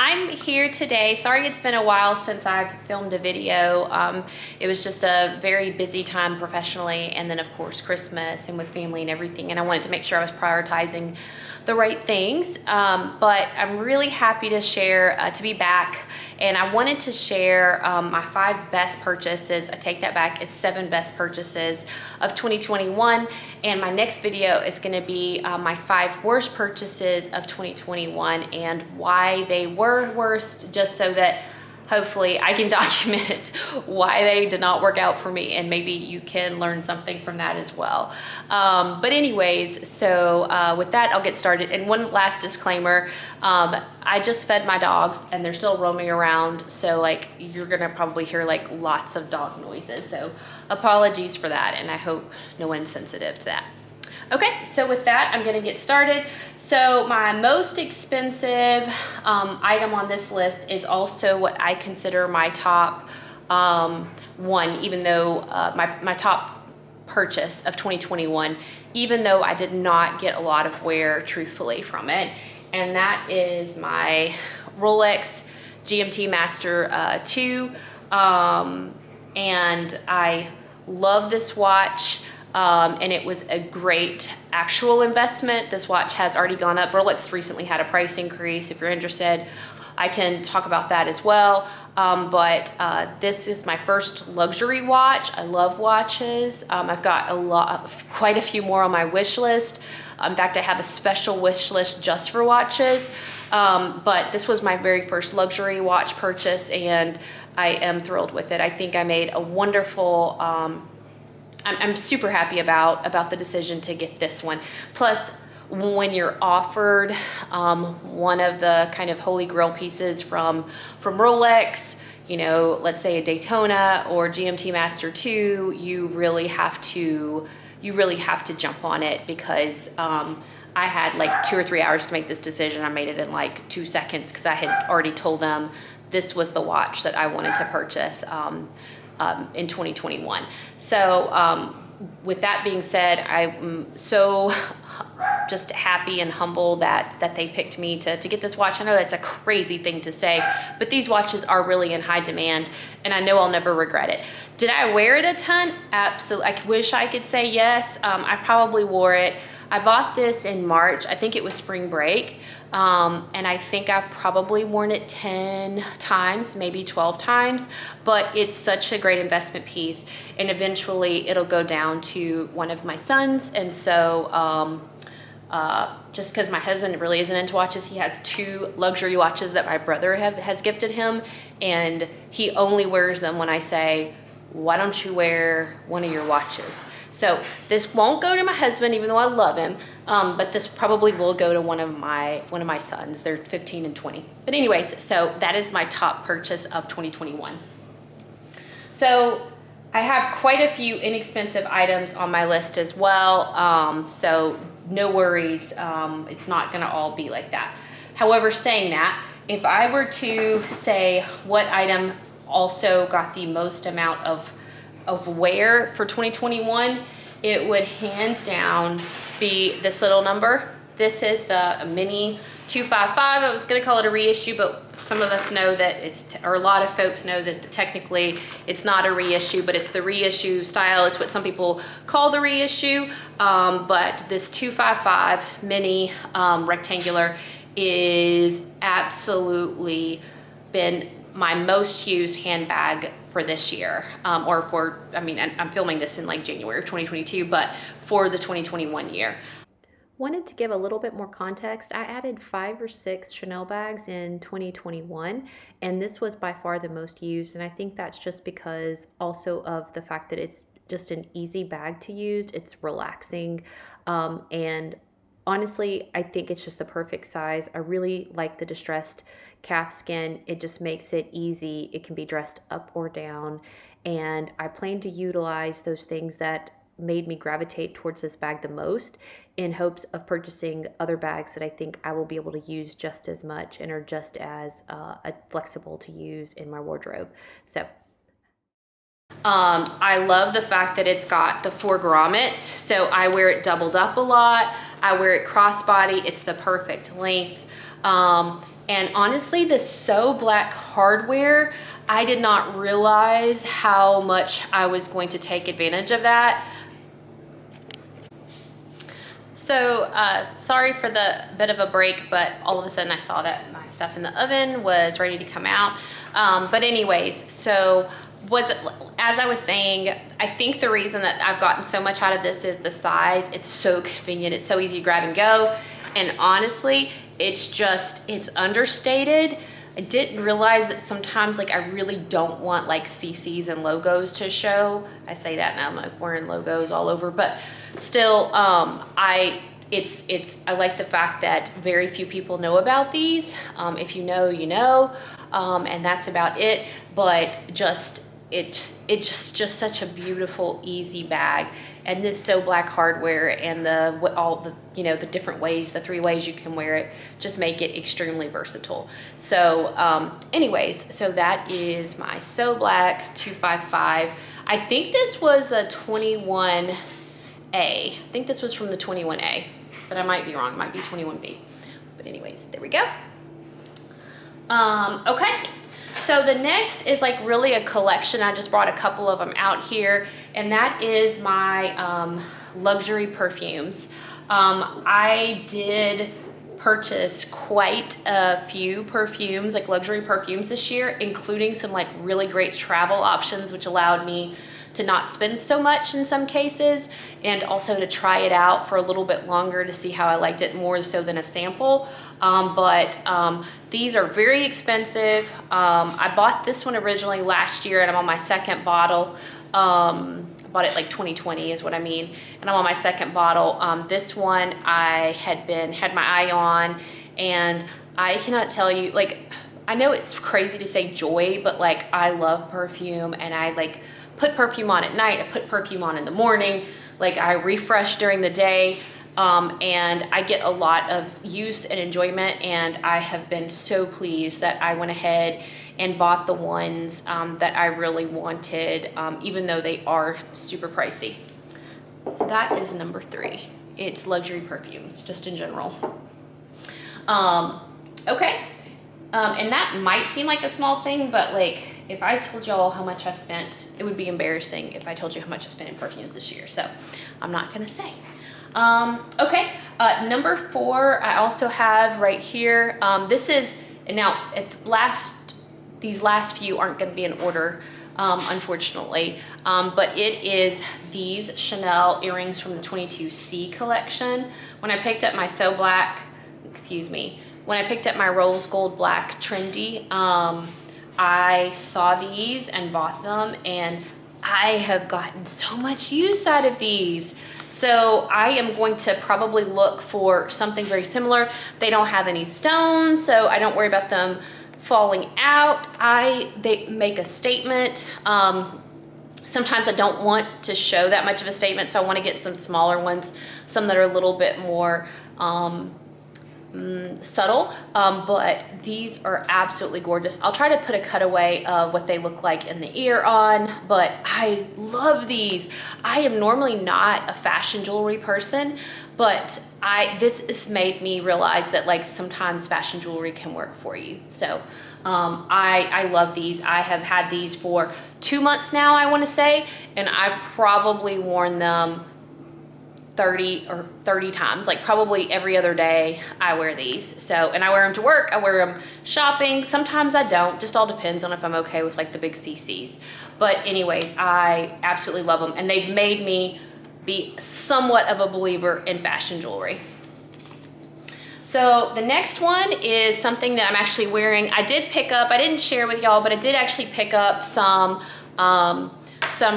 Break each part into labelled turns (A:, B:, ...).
A: I'm here today. Sorry it's been a while since I've filmed a video. It was just a very busy time professionally, and then of course Christmas and with family and everything, and I wanted to make sure I was prioritizing the right things. But I'm really happy to share, to be back, and I wanted to share my 5 best purchases. I take that back, it's 7 best purchases of 2021, and my next video is gonna be my 5 worst purchases of 2021 and why they were worst, just so that hopefully I can document why they did not work out for me, and maybe you can learn something from that as well. But anyways, so with that, I'll get started. And one last disclaimer, I just fed my dogs and they're still roaming around. So like, you're gonna probably hear like lots of dog noises. So apologies for that. And I hope no one's sensitive to that. Okay, so with that, I'm gonna get started. So my most expensive item on this list is also what I consider my top one, even though my top purchase of 2021, even though I did not get a lot of wear truthfully from it. And that is my Rolex GMT Master 2. And I love this watch. And it was a great actual investment. This watch has already gone up. Rolex recently had a price increase. If you're interested, I can talk about that as well. But this is my first luxury watch. I love watches. I've got quite a few more on my wish list. In fact, I have a special wish list just for watches. But this was my very first luxury watch purchase, and I am thrilled with it. I think I made a wonderful, I'm super happy about the decision to get this one. Plus, when you're offered one of the kind of holy grail pieces from Rolex, you know, let's say a Daytona or GMT Master 2, you really have to jump on it, because I had like 2 or 3 hours to make this decision. I made it in like 2 seconds because I had already told them this was the watch that I wanted to purchase in 2021. So with that being said, I'm so just happy and humble that they picked me to get this watch. I know that's a crazy thing to say, but these watches are really in high demand, and I know I'll never regret it. Did I wear it a ton? Absolutely. I wish I could say yes. I probably wore it. I bought this in March. I think it was spring break. And I think I've probably worn it 10 times, maybe 12 times, but it's such a great investment piece, and eventually it'll go down to one of my sons. And so just because my husband really isn't into watches, he has 2 luxury watches that my brother has gifted him, and he only wears them when I say, why don't you wear one of your watches? So this won't go to my husband, even though I love him, but this probably will go to one of my sons. They're 15 and 20. But anyways, so that is my top purchase of 2021. So I have quite a few inexpensive items on my list as well. So no worries, it's not gonna all be like that. However, saying that, if I were to say what item also got the most amount of wear for 2021, it would hands down be this little number. This is the Mini 255. I was gonna call it a reissue, but some of us know that or a lot of folks know that technically it's not a reissue, but it's the reissue style. It's what some people call the reissue. But this 255 Mini rectangular is absolutely been my most used handbag for this year, I'm filming this in like January of 2022, but for the 2021 year. Wanted to give a little bit more context. I added 5 or 6 Chanel bags in 2021, and this was by far the most used, and I think that's just because also of the fact that it's just an easy bag to use. It's relaxing, and honestly, I think it's just the perfect size. I really like the distressed calf skin. It just makes it easy. It can be dressed up or down. And I plan to utilize those things that made me gravitate towards this bag the most, in hopes of purchasing other bags that I think I will be able to use just as much and are just as flexible to use in my wardrobe. So I love the fact that it's got the 4 grommets, so I wear it doubled up a lot. I wear it crossbody. It's the perfect length. And honestly, the So Black hardware, I did not realize how much I was going to take advantage of that. So sorry for the bit of a break, but all of a sudden I saw that my stuff in the oven was ready to come out. But anyways, so as I was saying, I think the reason that I've gotten so much out of this is the size. It's so convenient. It's so easy to grab and go. And honestly, it's understated. I didn't realize that sometimes like I really don't want like CCs and logos to show. I say that now, I'm like wearing logos all over, but still, I like the fact that very few people know about these. If you know, you know, and that's about it. But it's just such a beautiful, easy bag. And this So Black hardware and the different ways, the 3 ways you can wear it, just make it extremely versatile. So anyways, so that is my So Black 255. I think this was a 21A. I think this was from the 21A, but I might be wrong. It might be 21B. But anyways, there we go. Okay. So the next is like really a collection. I just brought a couple of them out here, and that is my luxury perfumes. I did purchase quite a few perfumes, like luxury perfumes this year, including some like really great travel options, which allowed me to not spend so much in some cases, and also to try it out for a little bit longer to see how I liked it more so than a sample. But these are very expensive. I bought this one originally last year, and I'm on my second bottle. I bought it like 2020 is what I mean, and I'm on my second bottle. This one I had my eye on, and I cannot tell you, like, I know it's crazy to say joy, but like I love perfume, and I like put perfume on at night, I put perfume on in the morning, like I refresh during the day, and I get a lot of use and enjoyment, and I have been so pleased that I went ahead and bought the ones that I really wanted, even though they are super pricey. So that is number 3. It's luxury perfumes, just in general. Okay, and that might seem like a small thing, but like if I told y'all how much I spent, it would be embarrassing if I told you how much I spent in perfumes this year, so I'm not gonna say. Okay, number 4, I also have right here, this is, and now these last few aren't gonna be in order, unfortunately, but it is these Chanel earrings from the 22C collection. When I picked up my So Black, when I picked up my Rose Gold Black Trendy, I saw these and bought them, and I have gotten so much use out of these. So I am going to probably look for something very similar. They don't have any stones, so I don't worry about them falling out. They make a statement. Sometimes I don't want to show that much of a statement, so I want to get some smaller ones, some that are a little bit more subtle, but these are absolutely gorgeous. I'll try to put a cutaway of what they look like in the ear on, but I love these. I am normally not a fashion jewelry person, but this has made me realize that like sometimes fashion jewelry can work for you. So I love these. I have had these for 2 months now, I want to say, and I've probably worn them 30 times, like probably every other day I wear these. So, and I wear them to work, I wear them shopping. Sometimes I don't, just all depends on if I'm okay with like the big CCs. But anyways, I absolutely love them, and they've made me be somewhat of a believer in fashion jewelry. So the next one is something that I'm actually wearing. I didn't share with y'all, but I did actually pick up some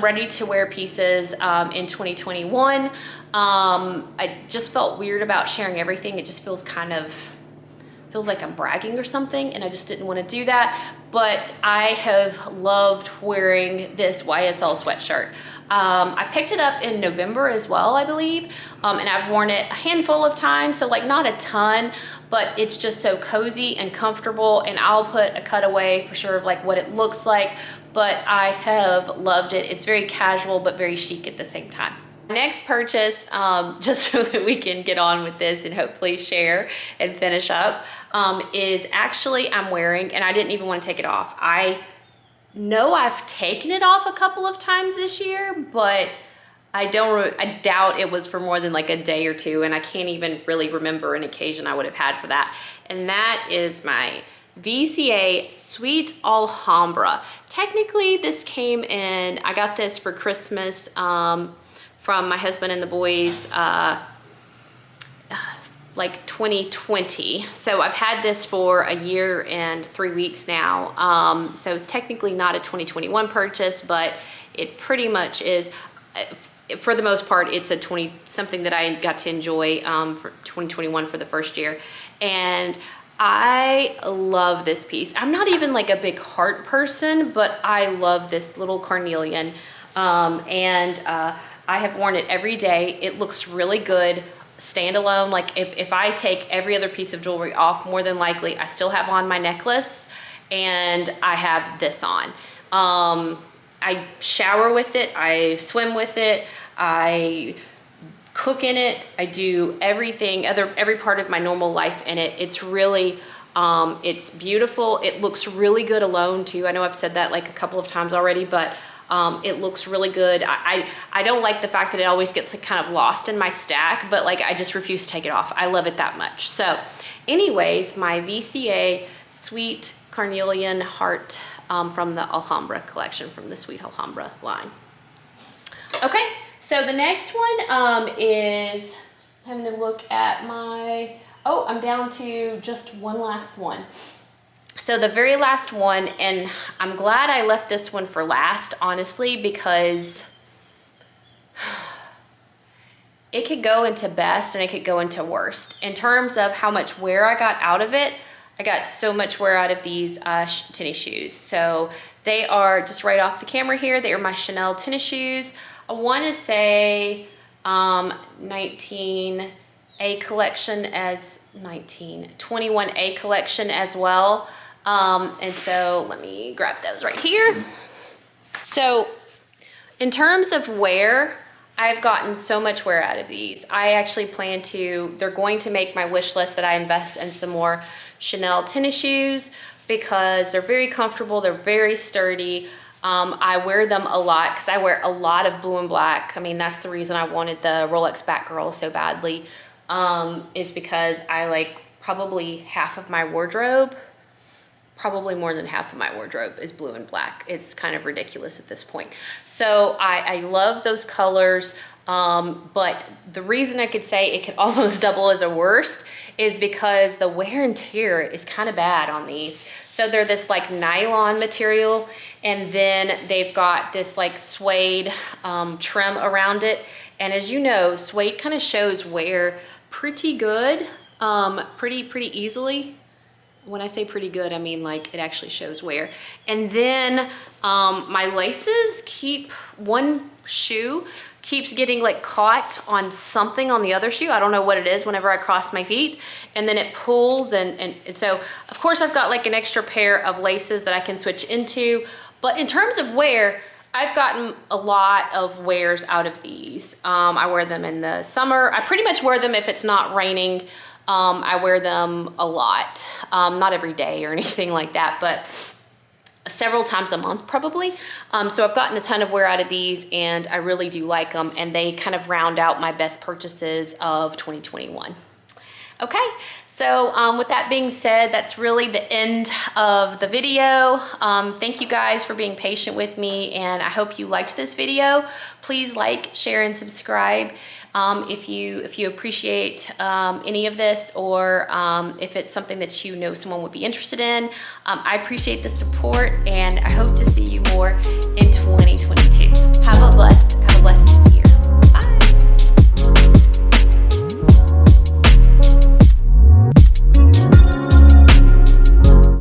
A: ready-to-wear pieces in 2021. I just felt weird about sharing everything. It just feels like I'm bragging or something, and I just didn't want to do that. But I have loved wearing this YSL sweatshirt. I picked it up in November as well, I believe, and I've worn it a handful of times, so like not a ton, but it's just so cozy and comfortable, and I'll put a cutaway for sure of like what it looks like, but I have loved it. It's very casual but very chic at the same time. Next purchase, just so that we can get on with this and hopefully share and finish up, is actually I'm wearing, and I didn't even want to take it off. I know I've taken it off a couple of times this year, but I doubt it was for more than like a day or two, and I can't even really remember an occasion I would have had for that. And that is my VCA Sweet Alhambra. Technically, this came in, I got this for Christmas from my husband and the boys, like 2020. So I've had this for a year and 3 weeks now. So it's technically not a 2021 purchase, but it pretty much is. For the most part, it's something that I got to enjoy for 2021 for the first year. And I love this piece. I'm not even like a big heart person, but I love this little carnelian. I have worn it every day. It looks really good standalone. Like if I take every other piece of jewelry off, more than likely I still have on my necklace and I have this on. I shower with it, I swim with it, I cook in it, I do everything, every part of my normal life in it. It's really, it's beautiful. It looks really good alone too. I know I've said that like a couple of times already, but it looks really good. I don't like the fact that it always gets like kind of lost in my stack, but like I just refuse to take it off. I love it that much. So anyways, my VCA Sweet Carnelian Heart from the Alhambra collection, from the Sweet Alhambra line. Okay, so the next one is having to look at my, oh, I'm down to just one last one. So the very last one, and I'm glad I left this one for last, honestly, because it could go into best and it could go into worst. In terms of how much wear I got out of it, I got so much wear out of these tennis shoes. So they are just right off the camera here. They are my Chanel tennis shoes. I want to say 19A collection as 21A collection as well. And so let me grab those right here. So in terms of wear, I've gotten so much wear out of these. I actually plan to, they're going to make my wish list that I invest in some more Chanel tennis shoes because they're very comfortable, they're very sturdy. I wear them a lot because I wear a lot of blue and black. I mean, that's the reason I wanted the Rolex Batgirl so badly, is because I like probably half of my wardrobe, probably more than half of my wardrobe is blue and black. It's kind of ridiculous at this point. So I love those colors, but the reason I could say it could almost double as a worst is because the wear and tear is kind of bad on these. So they're this like nylon material, and then they've got this like suede trim around it. And as you know, suede kind of shows wear pretty good, pretty easily. When I say pretty good, I mean like it actually shows wear. And then my laces one shoe keeps getting like caught on something on the other shoe. I don't know what it is whenever I cross my feet. And then it pulls and so of course I've got like an extra pair of laces that I can switch into. But in terms of wear, I've gotten a lot of wears out of these. I wear them in the summer. I pretty much wear them if it's not raining. I wear them a lot, not every day or anything like that, but several times a month probably. So I've gotten a ton of wear out of these and I really do like them, and they kind of round out my best purchases of 2021. Okay, so with that being said, that's really the end of the video. Thank you guys for being patient with me, and I hope you liked this video. Please like, share, and subscribe. If you appreciate any of this, or if it's something that you know someone would be interested in. I appreciate the support, and I hope to see you more in 2020.